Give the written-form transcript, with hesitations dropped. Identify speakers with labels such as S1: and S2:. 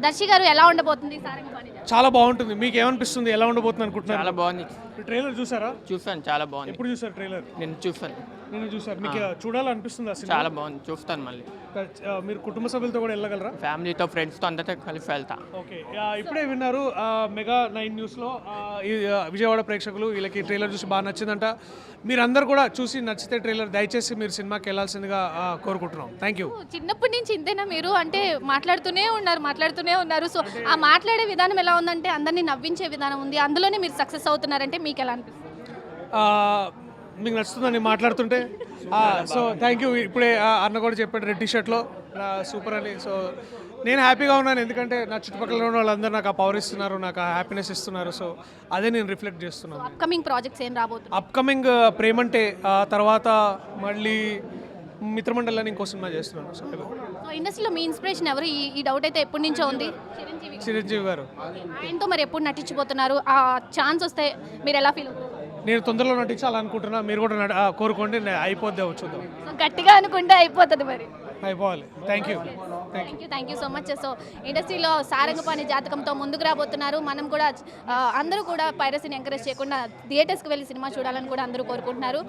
S1: దర్శి గారు ఎలా ఉండబోతుంది సారంగపాణి జాతర?
S2: చాలా బాగుంటుంది. మీకు ఏమనిపిస్తుంది? ఎలా ఉండబోతుంది అనుకుంటున్నారు?
S3: చాలా బాగుంది.
S2: ట్రైలర్ చూసారా?
S3: చూసాను, చాలా బాగుంది.
S2: ఎప్పుడు చూసారు ట్రైలర్?
S3: నేను చూసాను,
S2: నేను చూసారు. మీకు చూడాలనిపిస్తుంది అసలు?
S3: చాలా బాగుంది. చూస్తాను మళ్ళీ.
S2: మీరు కుటుంబ సభ్యులతో కూడా వెళ్ళగలరా?
S3: ఫ్యామిలీతో, ఫ్రెండ్స్తో అందరితో కలిసి వెళ్తా.
S2: ఓకే. ఇప్పుడే విన్నారు మెగా 9 న్యూస్లో ఈ విజయవాడ ప్రేక్షకులు వీళ్ళకి ట్రైలర్ చూసి బాగా నచ్చిందంట. మీరందరూ కూడా చూసి నచ్చితే ట్రైలర్ దయచేసి మీరు సినిమాకి వెళ్ళాల్సిందిగా కోరుకుంటున్నాం. Thank you.
S1: చిన్నప్పటి నుంచి ఇంతేనా మీరు? అంటే మాట్లాడుతూనే ఉన్నారు. సో ఆ మాట్లాడే విధానం ఎలా ఉందంటే అందరినీ నవ్వించే విధానం ఉంది. అందులోనే మీరు సక్సెస్ అవుతున్నారంటే మీకు ఎలా అనిపిస్తుంది?
S2: మీకు నచ్చుతుందని మాట్లాడుతుంటే సో థ్యాంక్ యూ. ఇప్పుడే అన్న కూడా చెప్పాడు రెడ్ టీషర్ట్లో సూపర్ అని. సో నేను హ్యాపీగా ఉన్నాను, ఎందుకంటే నా చుట్టుపక్కల ఉన్న వాళ్ళందరూ నాకు ఆ పవర్ ఇస్తున్నారు, నాకు ఆ హ్యాపీనెస్ ఇస్తున్నారు. సో అదే నేను రిఫ్లెక్ట్ చేస్తున్నాను.
S1: అప్కమింగ్ ప్రాజెక్ట్స్ ఏం రాబోతుంది?
S2: అప్కమింగ్ ప్రేమంటే తర్వాత మళ్ళీ మిత్రమండలి ఇంకో సినిమా చేస్తున్నాను. సో
S1: సో ఇండస్ట్రీలో మీ ఇన్స్పిరేషన్ ఎవరు? ఈ డౌట్ అయితే ఎప్పటి నుంచో ఉంది.
S2: చిరంజీవి గారు.
S1: ఆయనతో మరి ఎప్పుడు నటించిపోతున్నారు? ఆ ఛాన్స్ వస్తే మీరు ఎలా ఫీల్ అవుతారు?
S2: నేను తొందరలో నటించాలనుకుంటున్నా. మీరు కూడా కోరుకోండి, అయిపోద్ది. చూద్దాం.
S1: సో గట్టిగా అనుకుంటే అయిపోతుంది మరి.
S2: అయిపోవాలి. Thank you.
S1: Thank you so much. So ఇండస్ట్రీలో సారంగపాణి జాతకంతో ముందుకు రాబోతున్నారు. మనం కూడా అందరూ కూడా పైరసీని ఎంకరేజ్ చేయకుండా థియేటర్స్కి వెళ్ళి సినిమా చూడాలని కూడా అందరూ కోరుకుంటున్నారు.